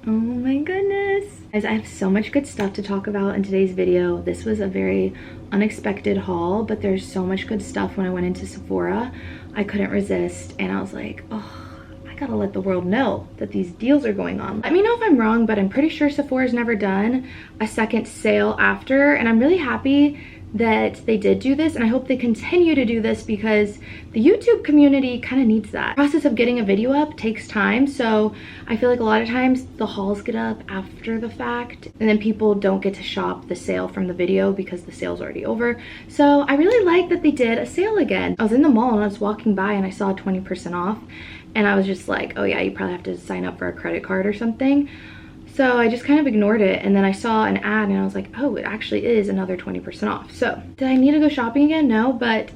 Oh my goodness. Guys, I have so much good stuff to talk about in today's video. This was a very unexpected haul, but there's so much good stuff. When I went into Sephora, I couldn't resist, and I was like, oh, I gotta let the world know that these deals are going on. Let me know if I'm wrong, but I'm pretty sure Sephora's never done a second sale after, and I'm really happy that they did do this, and I hope they continue to do this because the YouTube community kind of needs that. The process of getting a video up takes time, so I feel like a lot of times the hauls get up after the fact, and then people don't get to shop the sale from the video because the sale's already over. So I really like that they did a sale again. I was in the mall and I was walking by and I saw 20% off, and I was just like, oh yeah, you probably have to sign up for a credit card or something. So I just kind of ignored it, and then I saw an ad and I was like, oh, it actually is another 20% off. So did I need to go shopping again? No, but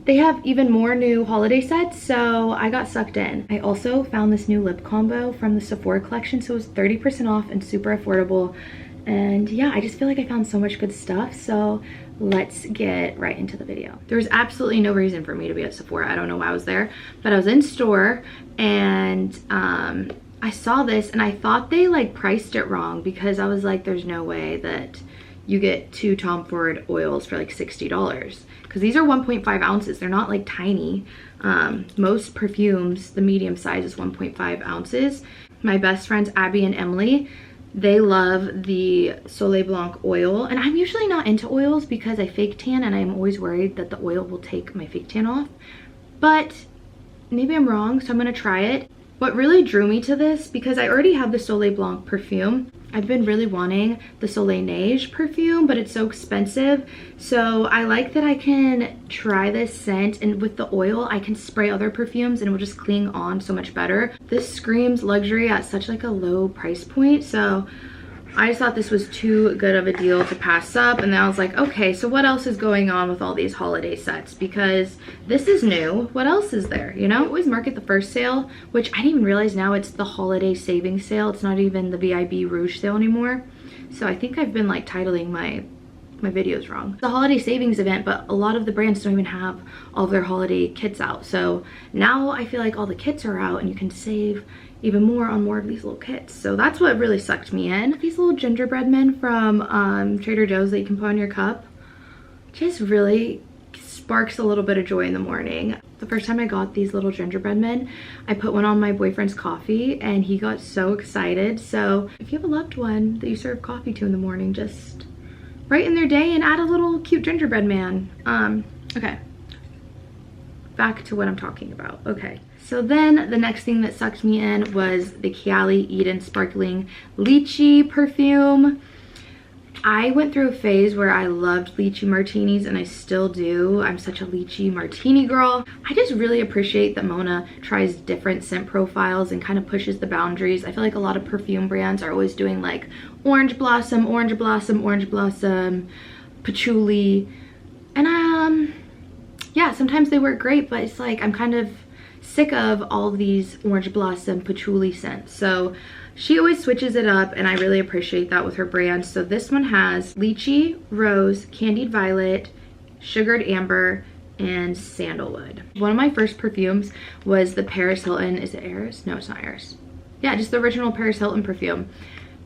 they have even more new holiday sets, so I got sucked in. I also found this new lip combo from the Sephora collection, so it was 30% off and super affordable. And yeah, I just feel like I found so much good stuff, so let's get right into the video. There was absolutely no reason for me to be at Sephora. I don't know why I was there, but I was in store, and I saw this and I thought they like priced it wrong, because I was like, there's no way that you get 2 Tom Ford oils for like $60, because these are 1.5 ounces. They're not like tiny. Most perfumes, the medium size is 1.5 ounces. My best friends Abby and Emily, they love the Soleil Blanc oil, and I'm usually not into oils because I fake tan and I'm always worried that the oil will take my fake tan off, but maybe I'm wrong, so I'm gonna try it. What really drew me to this, because I already have the Soleil Blanc perfume. I've been really wanting the Soleil Neige perfume, but it's so expensive. So I like that I can try this scent, and with the oil, I can spray other perfumes and it will just cling on so much better. This screams luxury at such like a low price point. So I just thought this was too good of a deal to pass up, and then I was like, okay, so what else is going on with all these holiday sets? Because this is new. What else is there, you know? I always market the first sale, which I didn't even realize now it's the holiday savings sale. It's not even the VIB Rouge sale anymore. So I think I've been like titling my videos wrong. It's a holiday savings event, but a lot of the brands don't even have all of their holiday kits out. So now I feel like all the kits are out and you can save even more on more of these little kits. So that's what really sucked me in. These little gingerbread men from Trader Joe's that you can put on your cup just really sparks a little bit of joy in the morning. The first time I got these little gingerbread men, I put one on my boyfriend's coffee and he got so excited. So if you have a loved one that you serve coffee to in the morning, just brighten their day and add a little cute gingerbread man. Okay, back to what I'm talking about. Okay, so then the next thing that sucked me in was the Kayali Eden Sparkling Lychee perfume. I went through a phase where I loved lychee martinis, and I still do. I'm such a lychee martini girl. I just really appreciate that Mona tries different scent profiles and kind of pushes the boundaries. I feel like a lot of perfume brands are always doing like orange blossom, orange blossom, orange blossom, patchouli, and yeah, sometimes they work great, but it's like I'm kind of sick of all these orange blossom patchouli scents. So she always switches it up, and I really appreciate that with her brand. So this one has lychee, rose, candied violet, sugared amber, and sandalwood. One of my first perfumes was the Paris Hilton. Is it Eris? No, it's not Eris. Yeah, just the original Paris Hilton perfume.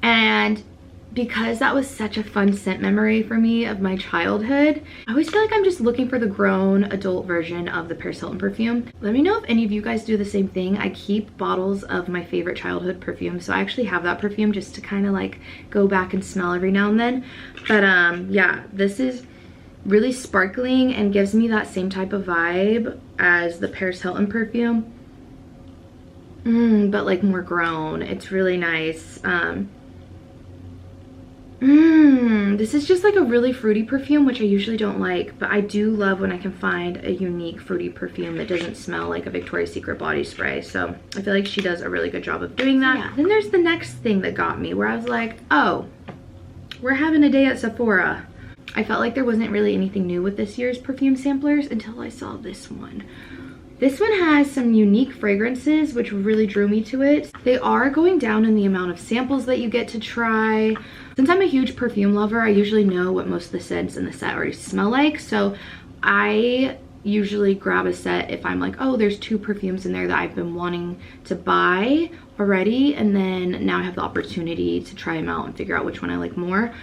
And because that was such a fun scent memory for me of my childhood, I always feel like I'm just looking for the grown adult version of the Paris Hilton perfume. Let me know if any of you guys do the same thing. I keep bottles of my favorite childhood perfume, so I actually have that perfume just to kind of like go back and smell every now and then. But yeah, this is really sparkling and gives me that same type of vibe as the Paris Hilton perfume, but like more grown. It's really nice. This is just like a really fruity perfume, which I usually don't like, but I do love when I can find a unique fruity perfume that doesn't smell like a Victoria's Secret body spray. So I feel like she does a really good job of doing that. Yeah. Then there's the next thing that got me, where I was like, oh, we're having a day at Sephora. I felt like there wasn't really anything new with this year's Perfume Samplers until I saw this one. This one has some unique fragrances, which really drew me to it. They are going down in the amount of samples that you get to try. Since I'm a huge perfume lover, I usually know what most of the scents in the set already smell like. So I usually grab a set if I'm like, oh, there's 2 perfumes in there that I've been wanting to buy already, and then now I have the opportunity to try them out and figure out which one I like more.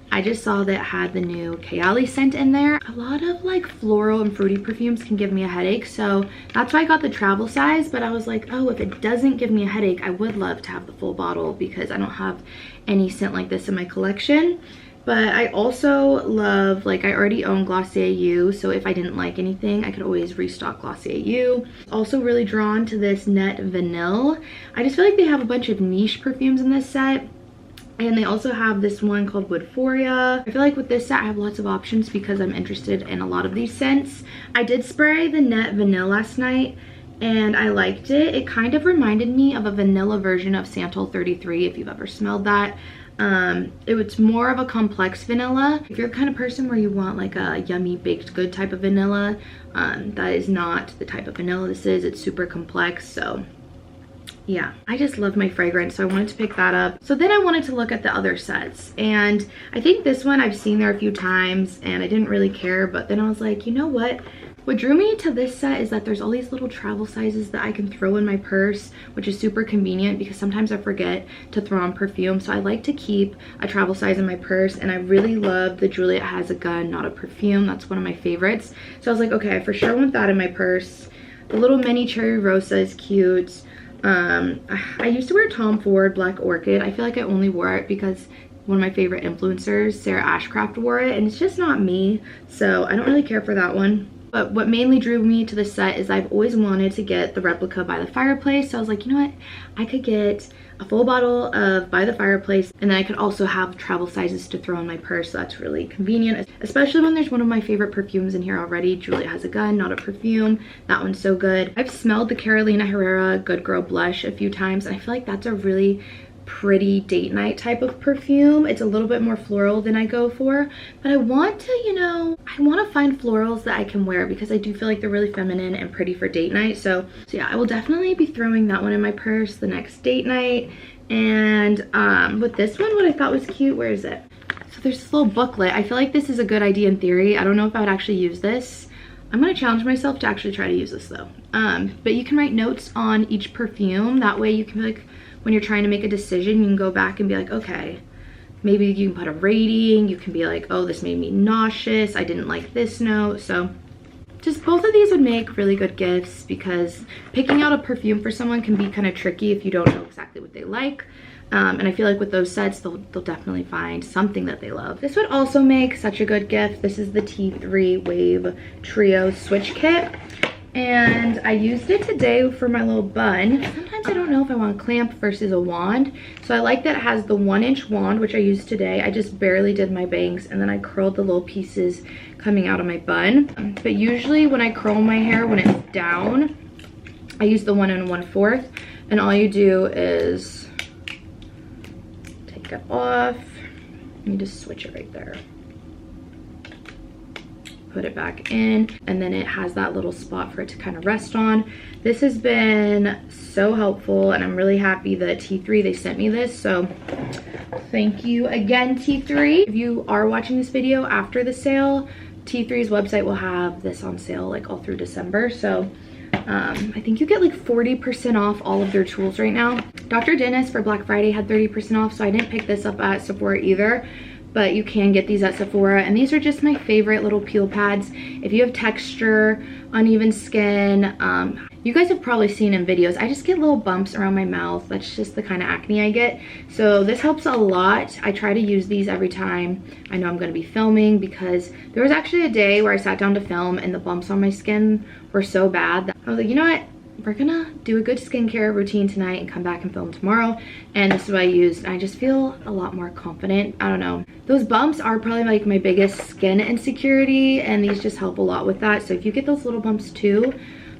I just saw that it had the new Kayali scent in there. A lot of like floral and fruity perfumes can give me a headache, so that's why I got the travel size. But I was like, oh, if it doesn't give me a headache, I would love to have the full bottle because I don't have any scent like this in my collection. But I also love, like, I already own Glossier U, so if I didn't like anything, I could always restock Glossier U. Also really drawn to this Net Vanille. I just feel like they have a bunch of niche perfumes in this set. And they also have this one called Woodphoria. I feel like with this set, I have lots of options because I'm interested in a lot of these scents. I did spray the Net Vanille last night, and I liked it. It kind of reminded me of a vanilla version of Santal 33, if you've ever smelled that. It was more of a complex vanilla. If you're the kind of person where you want like a yummy baked good type of vanilla, that is not the type of vanilla this is. It's super complex, so yeah, I just love my fragrance, so I wanted to pick that up. So then I wanted to look at the other sets, and I think this one I've seen there a few times and I didn't really care, but then I was like, you know what? What drew me to this set is that there's all these little travel sizes that I can throw in my purse, which is super convenient because sometimes I forget to throw on perfume. So I like to keep a travel size in my purse, and I really love the Juliet Has a Gun, Not a Perfume. That's one of my favorites. So I was like, okay, I for sure want that in my purse. The little mini Cherry Rosa is cute. I used to wear Tom Ford Black Orchid. I feel like I only wore it because one of my favorite influencers, Sarah Ashcraft, wore it, and it's just not me. So I don't really care for that one. But what mainly drew me to the set is I've always wanted to get the replica By the Fireplace. So I was like, you know what? I could get a full bottle of By the Fireplace, and then I could also have travel sizes to throw in my purse. So that's really convenient, especially when there's one of my favorite perfumes in here already. Juliet Has a Gun, Not a Perfume. That one's so good. I've smelled the Carolina Herrera Good Girl Blush a few times, and I feel like that's a really pretty date night type of perfume. It's a little bit more floral than I go for, but I want to, you know, I want to find florals that I can wear because I do feel like they're really feminine and pretty for date night. So yeah, I will definitely be throwing that one in my purse the next date night. And with this one, what I thought was cute, where is it? So there's this little booklet. I feel like this is a good idea in theory. I don't know if I would actually use this. I'm gonna challenge myself to actually try to use this though. But you can write notes on each perfume. That way you can be like, when you're trying to make a decision, you can go back and be like, okay, maybe you can put a rating. You can be like, oh, this made me nauseous. I didn't like this note. So just both of these would make really good gifts because picking out a perfume for someone can be kind of tricky if you don't know exactly what they like. And I feel like with those sets, they'll definitely find something that they love. This would also make such a good gift. This is the T3 Wave Trio Switch Kit. And I used it today for my little bun. Sometimes I don't know if I want a clamp versus a wand. So I like that it has the 1-inch wand, which I used today. I just barely did my bangs, and then I curled the little pieces coming out of my bun. But usually when I curl my hair, when it's down, I use the 1 1/4. And all you do is take it off. You just switch it right there. Put it back in, and then it has that little spot for it to kind of rest on. This has been so helpful, and I'm really happy that T3, they sent me this, so thank you again, T3. If you are watching this video after the sale, T3's website will have this on sale like all through December. So I think you get like 40% off all of their tools right now. Dr. Dennis for Black Friday had 30% off, so I didn't pick this up at Sephora either. But you can get these at Sephora, and these are just my favorite little peel pads. If you have texture, uneven skin, you guys have probably seen in videos, I just get little bumps around my mouth. That's just the kind of acne I get. So this helps a lot. I try to use these every time I know I'm going to be filming, because there was actually a day where I sat down to film and the bumps on my skin were so bad that I was like, you know what? We're gonna do a good skincare routine tonight and come back and film tomorrow. And this is what I used. I just feel a lot more confident. I don't know. Those bumps are probably like my biggest skin insecurity, and these just help a lot with that. So if you get those little bumps too,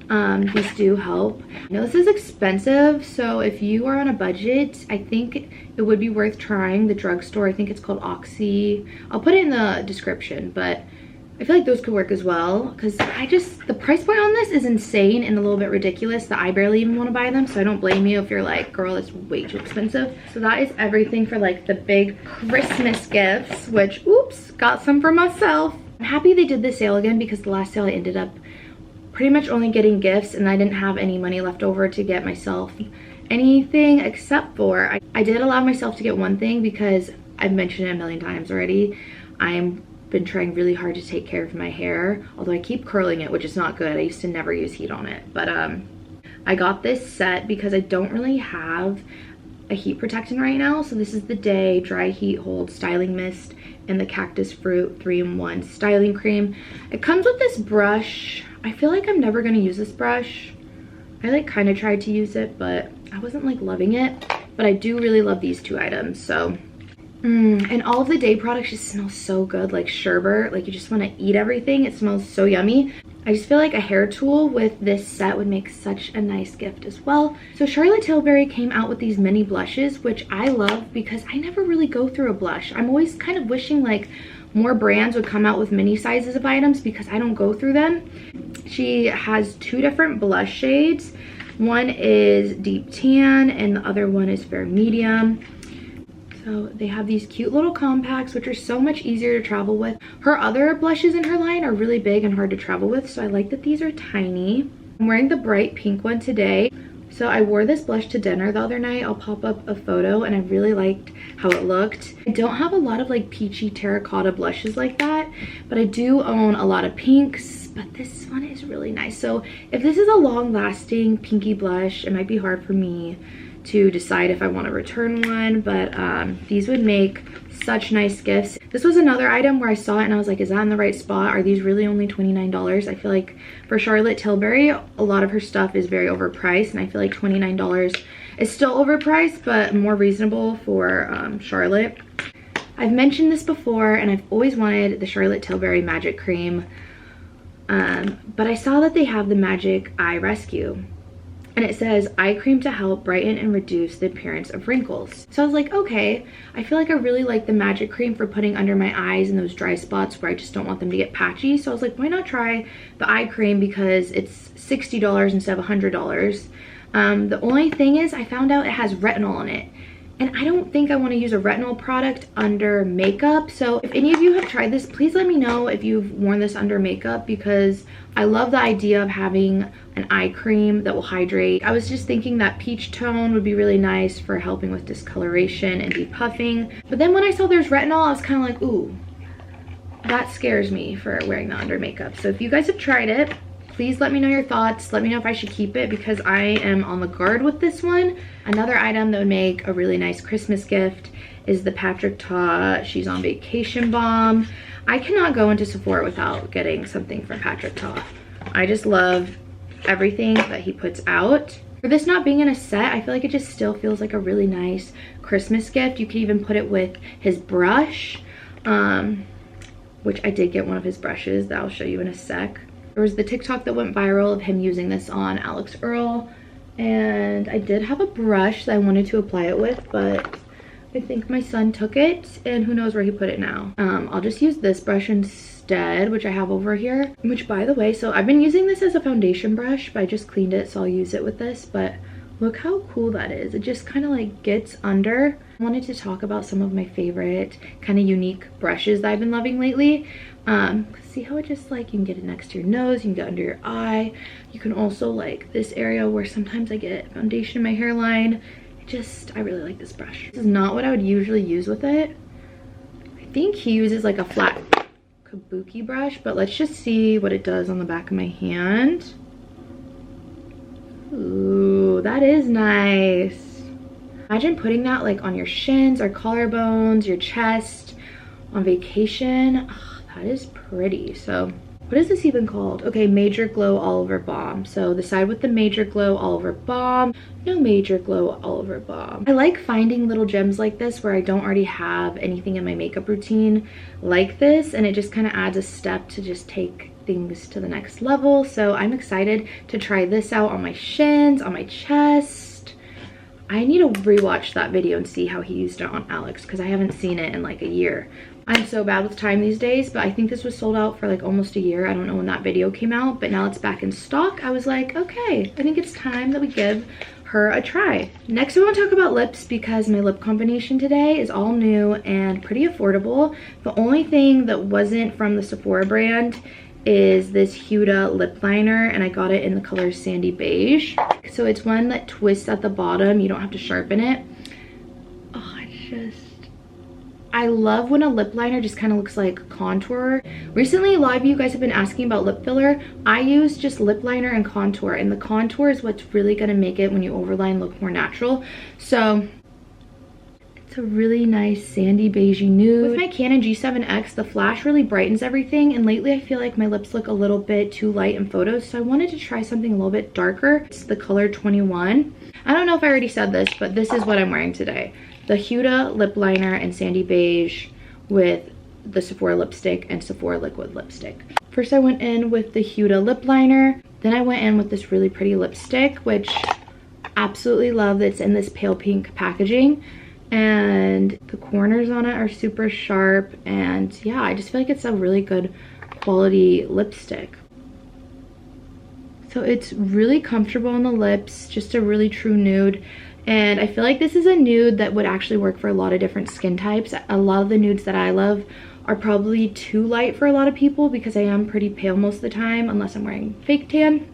these do help. I know this is expensive, so if you are on a budget, I think it would be worth trying the drugstore. I think it's called Oxy. I'll put it in the description, but I feel like those could work as well, because the price point on this is insane and a little bit ridiculous that I barely even want to buy them. So I don't blame you if you're like, girl, it's way too expensive. So that is everything for like the big Christmas gifts, which, oops, got some for myself. I'm happy they did this sale again, because the last sale I ended up pretty much only getting gifts, and I didn't have any money left over to get myself anything, except for I did allow myself to get one thing because I've mentioned it a million times already. I've been trying really hard to take care of my hair, although I keep curling it, which is not good. I used to never use heat on it, but I got this set because I don't really have a heat protectant right now. So this is the Day Dry Heat Hold Styling Mist and the Cactus Fruit 3-in-1 Styling Cream. It comes with this brush. I feel like I'm never gonna use this brush. I like kind of tried to use it, but I wasn't like loving it. But I do really love these two items. So and all of the Day products just smell so good, like sherbet. Like you just want to eat everything. It smells so yummy. I just feel like a hair tool with this set would make such a nice gift as well. So Charlotte Tilbury came out with these mini blushes, which I love because I never really go through a blush. I'm always kind of wishing like more brands would come out with mini sizes of items because I don't go through them. She has two different blush shades. One is deep tan and the other one is fair medium. So they have these cute little compacts, which are so much easier to travel with. Her other blushes in her line are really big and hard to travel with, so I like that these are tiny. I'm wearing the bright pink one today. So I wore this blush to dinner the other night. I'll pop up a photo, and I really liked how it looked. I don't have a lot of like peachy terracotta blushes like that, but I do own a lot of pinks, but this one is really nice. So if this is a long-lasting pinky blush, it might be hard for me to decide if I want to return one, but these would make such nice gifts. This was another item where I saw it and I was like, is that in the right spot? Are these really only $29? I feel like for Charlotte Tilbury, a lot of her stuff is very overpriced, and I feel like $29 is still overpriced, but more reasonable for Charlotte. I've mentioned this before, and I've always wanted the Charlotte Tilbury Magic Cream, but I saw that they have the Magic Eye Rescue. And it says eye cream to help brighten and reduce the appearance of wrinkles. So I was like, okay, I feel like I really like the Magic Cream for putting under my eyes in those dry spots where I just don't want them to get patchy. So I was like, why not try the eye cream because it's $60 instead of $100. The only thing is I found out it has retinol in it. And I don't think I want to use a retinol product under makeup. So if any of you have tried this, please let me know if you've worn this under makeup, because I love the idea of having an eye cream that will hydrate. I was just thinking that peach tone would be really nice for helping with discoloration and depuffing. But then when I saw there's retinol, I was kind of like, ooh, that scares me for wearing that under makeup. So if you guys have tried it, please let me know your thoughts. Let me know if I should keep it because I am on the guard with this one. Another item that would make a really nice Christmas gift is the Patrick Ta She's on Vacation Balm. I cannot go into Sephora without getting something from Patrick Ta. I just love everything that he puts out. For this not being in a set, I feel like it just still feels like a really nice Christmas gift. You could even put it with his brush, which I did get one of his brushes that I'll show you in a sec. There was the TikTok that went viral of him using this on Alex Earl, and I did have a brush that I wanted to apply it with, but I think my son took it and who knows where he put it now. I'll just use this brush instead, which I have over here, which by the way, so I've been using this as a foundation brush, but I just cleaned it, so I'll use it with this. But look how cool that is. It just kind of like gets under. I wanted to talk about some of my favorite kind of unique brushes that I've been loving lately. See how it just like, you can get it next to your nose, you can get under your eye. You can also like this area where sometimes I get foundation in my hairline. I really like this brush. This is not what I would usually use with it. I think he uses like a flat kabuki brush, but let's just see what it does on the back of my hand. Ooh, that is nice. Imagine putting that like on your shins or collarbones, your chest, on vacation. Oh, that is pretty. So what is this even called? Okay, Major Glow All Over Balm. So the side with the Major Glow All Over Balm, no Major Glow All Over Balm. I like finding little gems like this where I don't already have anything in my makeup routine like this, and it just kind of adds a step to just take things to the next level. So I'm excited to try this out on my shins, on my chest. I need to rewatch that video and see how he used it on Alex because I haven't seen it in like a year. I'm so bad with time these days, but I think this was sold out for like almost a year. I don't know when that video came out, but now it's back in stock. I was like, okay, I think it's time that we give her a try. Next, we want to talk about lips because my lip combination today is all new and pretty affordable. The only thing that wasn't from the Sephora brand is this Huda lip liner, and I got it in the color Sandy Beige. So it's one that twists at the bottom. You don't have to sharpen it. Oh, I love when a lip liner just kind of looks like contour. Recently, a lot of you guys have been asking about lip filler. I use just lip liner and contour, and the contour is what's really going to make it when you overline look more natural. So it's a really nice sandy beigey nude. With my Canon G7X, the flash really brightens everything, and lately I feel like my lips look a little bit too light in photos, so I wanted to try something a little bit darker. It's the color 21. I don't know if I already said this, but this is what I'm wearing today. The Huda lip liner and sandy beige with the Sephora lipstick and Sephora liquid lipstick. First I went in with the Huda lip liner, then I went in with this really pretty lipstick, which absolutely love. That's in this pale pink packaging, and the corners on it are super sharp, and yeah, I just feel like it's a really good quality lipstick. So it's really comfortable on the lips, just a really true nude. And I feel like this is a nude that would actually work for a lot of different skin types. A lot of the nudes that I love are probably too light for a lot of people because I am pretty pale most of the time, unless I'm wearing fake tan.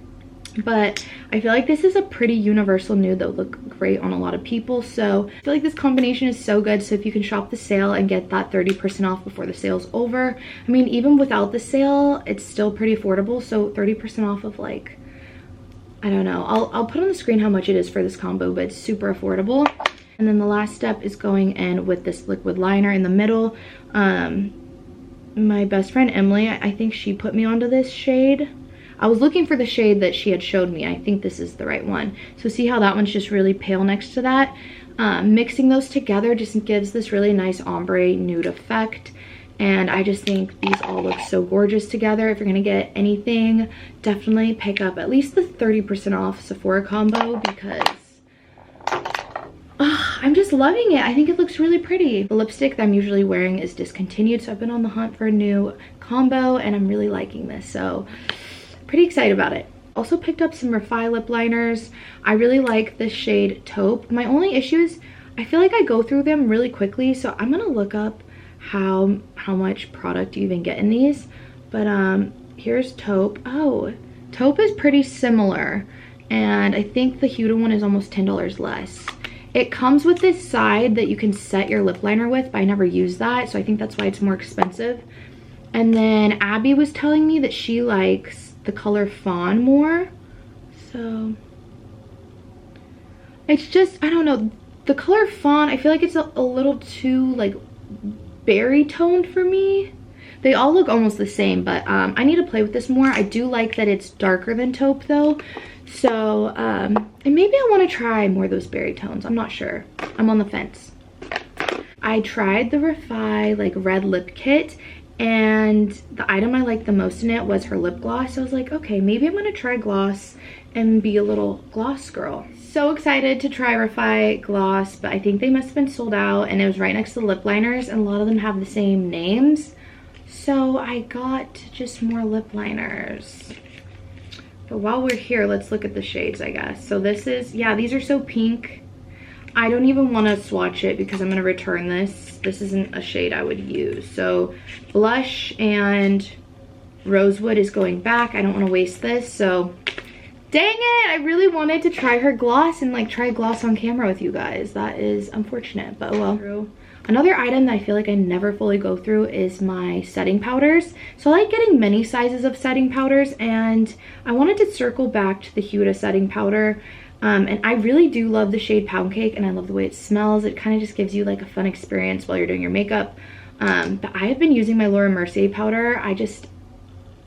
But I feel like this is a pretty universal nude that would look great on a lot of people. So I feel like this combination is so good. So if you can shop the sale and get that 30% off before the sale's over. I mean, even without the sale, it's still pretty affordable. So 30% off of, like, I don't know. I'll put on the screen how much it is for this combo, but it's super affordable. And then the last step is going in with this liquid liner in the middle. My best friend Emily, I think she put me onto this shade. I was looking for the shade that she had showed me. I think this is the right one. So see how that one's just really pale next to that? Mixing those together just gives this really nice ombre nude effect. And I just think these all look so gorgeous together. If you're gonna get anything, definitely pick up at least the 30% off Sephora combo, because I'm just loving it. I think it looks really pretty. The lipstick that I'm usually wearing is discontinued, so I've been on the hunt for a new combo, and I'm really liking this. So pretty excited about it. Also picked up some Refi lip liners. I really like this shade Taupe. My only issue is I feel like I go through them really quickly, so I'm gonna look up how much product you even get in these. But here's Taupe. Oh, Taupe is pretty similar, and I think the Huda one is almost $10 less. It comes with this side that you can set your lip liner with, but I never use that, so I think that's why it's more expensive. And then Abby was telling me that she likes the color Fawn more, so it's just, I don't know, the color Fawn, I feel like it's a little too like berry toned for me. They all look almost the same, but I need to play with this more. I do like that it's darker than Taupe though, so and maybe I want to try more of those berry tones. I'm not sure, I'm on the fence. I tried the Refi like red lip kit, and the item I liked the most in it was her lip gloss. So I was like, okay, maybe I'm gonna try gloss and be a little gloss girl. So excited to try Refi gloss, but I think they must have been sold out, and it was right next to the lip liners, and a lot of them have the same names. So I got just more lip liners. But while we're here, let's look at the shades, I guess. So this is, yeah, these are so pink. I don't even want to swatch it because I'm going to return this. This isn't a shade I would use. So blush and rosewood is going back. I don't want to waste this, so dang it, I really wanted to try her gloss and like try gloss on camera with you guys. That is unfortunate, but oh well. Another item that I feel like I never fully go through is my setting powders. So I like getting many sizes of setting powders, and I wanted to circle back to the Huda setting powder. And I really do love the shade Pound Cake, and I love the way it smells. It kind of just gives you like a fun experience while you're doing your makeup. But I have been using my Laura Mercier powder.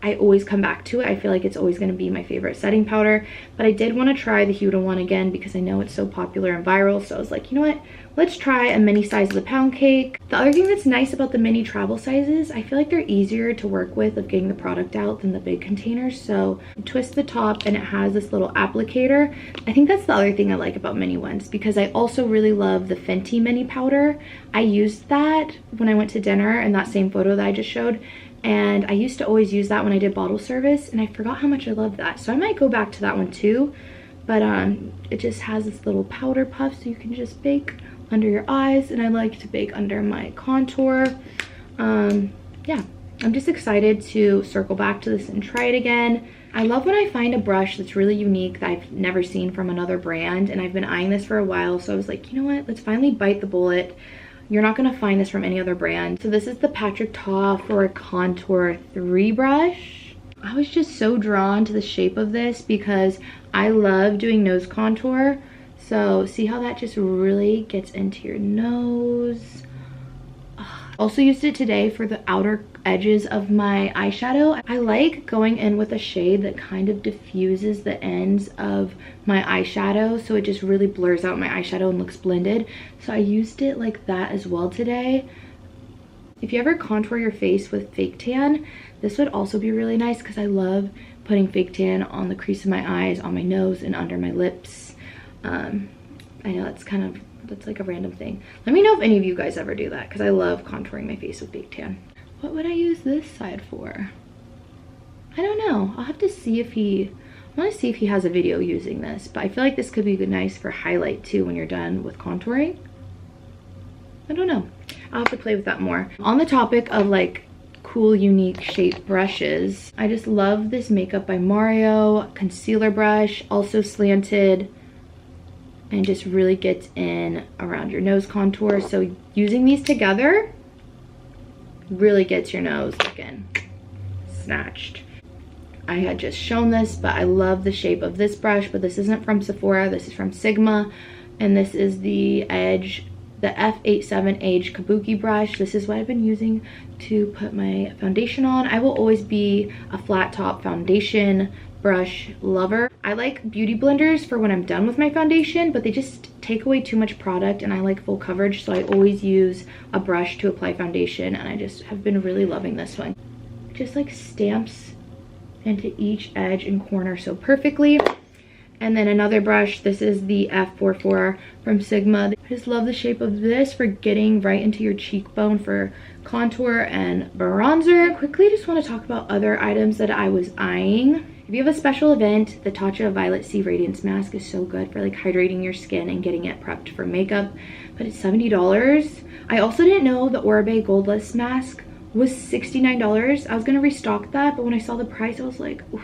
I always come back to it. I feel like it's always going to be my favorite setting powder, but I did want to try the Huda one again because I know it's so popular and viral. So I was like, you know what, let's try a mini size of the Pound Cake. The other thing that's nice about the mini travel sizes, I feel like they're easier to work with of getting the product out than the big containers. So you twist the top and it has this little applicator. I think that's the other thing I like about mini ones, because I also really love the Fenty mini powder. I used that when I went to dinner in that same photo that I just showed, and I used to always use that when I did bottle service, and I forgot how much I love that. So I might go back to that one too. But it just has this little powder puff, so you can just bake under your eyes, and I like to bake under my contour. Yeah, I'm just excited to circle back to this and try it again. I love when I find a brush that's really unique that I've never seen from another brand, and I've been eyeing this for a while, so I was like, you know what, let's finally bite the bullet. You're not gonna find this from any other brand. So this is the Patrick Ta for a Contour 3 brush. I was just so drawn to the shape of this because I love doing nose contour. So see how that just really gets into your nose. Also used it today for the outer edges of my eyeshadow. I like going in with a shade that kind of diffuses the ends of my eyeshadow, so it just really blurs out my eyeshadow and looks blended. So I used it like that as well today. If you ever contour your face with fake tan, this would also be really nice because I love putting fake tan on the crease of my eyes, on my nose, and under my lips. I know that's like a random thing. Let me know if any of you guys ever do that because I love contouring my face with fake tan. What would I use this side for? I don't know. I'll have to see if I want to see if he has a video using this, but I feel like this could be nice for highlight too when you're done with contouring. I don't know. I'll have to play with that more. On the topic of like cool, unique shaped brushes, I just love this Makeup by Mario concealer brush, also slanted, and just really gets in around your nose contour. So using these together really gets your nose looking snatched. I had just shown this, but I love the shape of this brush, but this isn't from Sephora, this is from Sigma, and this is the F87 Age Kabuki brush. This is what I've been using to put my foundation on. I will always be a flat top foundation brush lover. I like beauty blenders for when I'm done with my foundation, but they just take away too much product, and I like full coverage, so I always use a brush to apply foundation, and I just have been really loving this one. Just like stamps into each edge and corner so perfectly. And then another brush, this is the F44 from Sigma. I just love the shape of this for getting right into your cheekbone for contour and bronzer. Quickly just want to talk about other items that I was eyeing. If you have a special event, the Tatcha Violet Sea Radiance Mask is so good for like hydrating your skin and getting it prepped for makeup, but it's $70. I also didn't know the Oribe Goldless Mask was $69. I was gonna restock that, but when I saw the price, I was like, ooh,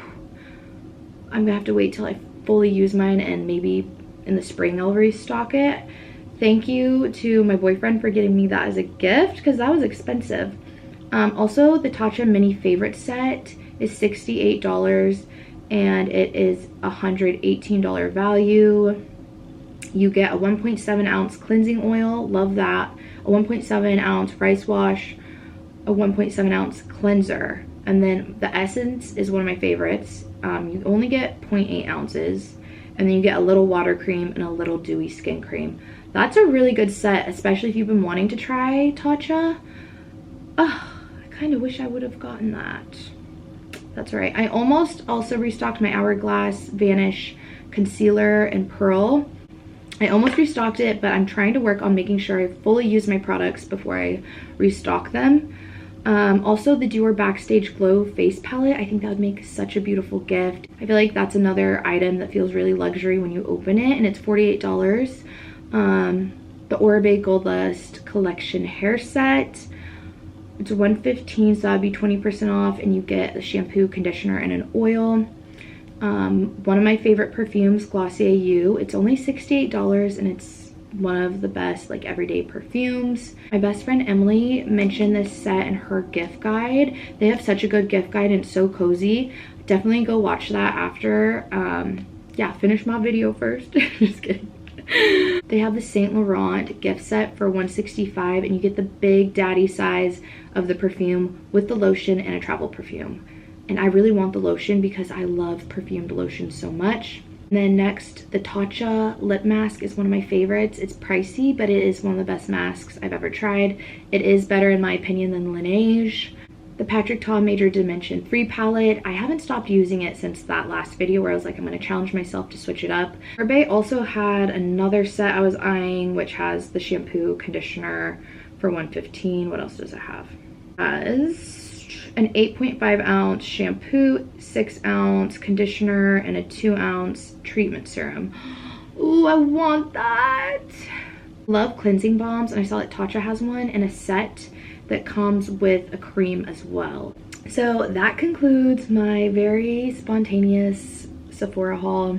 I'm gonna have to wait till I fully use mine, and maybe in the spring I'll restock it. Thank you to my boyfriend for getting me that as a gift because that was expensive. Also, the Tatcha Mini Favorite Set is $68 and it is $118 value. You get a 1.7 ounce cleansing oil, love that, a 1.7 ounce rice wash, a 1.7 ounce cleanser, and then the essence is one of my favorites. You only get 0.8 ounces, and then you get a little water cream and a little dewy skin cream. That's a really good set, especially if you've been wanting to try Tatcha. I kind of wish I would have gotten that. That's all right. I almost also restocked my Hourglass Vanish Concealer in Pearl. I almost restocked it, but I'm trying to work on making sure I fully use my products before I restock them. Also the Dior Backstage Glow Face Palette, I think that would make such a beautiful gift. I feel like that's another item that feels really luxury when you open it, and it's $48. The Oribe Gold Lust Collection Hair Set, it's $115, so that'd be 20% off, and you get a shampoo, conditioner, and an oil. One of my favorite perfumes, Glossier You, it's only $68, and it's one of the best like everyday perfumes. My best friend Emily mentioned this set in her gift guide. They have such a good gift guide and it's so cozy. Definitely go watch that after. Yeah, finish my video first. Just kidding. They have the Saint Laurent gift set for $165, and you get the big daddy size of the perfume with the lotion and a travel perfume. And I really want the lotion because I love perfumed lotion so much. And then next, the Tatcha lip mask is one of my favorites. It's pricey, but it is one of the best masks I've ever tried. It is better in my opinion than Laneige. The Patrick Ta Major Dimension 3 palette, I haven't stopped using it since that last video where I was like, I'm going to challenge myself to switch it up. Oribe also had another set I was eyeing, which has the shampoo, conditioner for $115. What else does it have? It has an 8.5 ounce shampoo, 6 ounce conditioner, and a 2 ounce treatment serum. Ooh, I want that. love cleansing balms, and I saw that Tatcha has one in a set that comes with a cream as well. So that concludes my very spontaneous Sephora haul.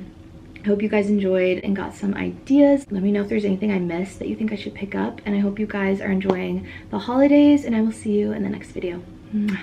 I hope you guys enjoyed and got some ideas. Let me know if there's anything I missed that you think I should pick up, and I hope you guys are enjoying the holidays, and I will see you in the next video. Mwah.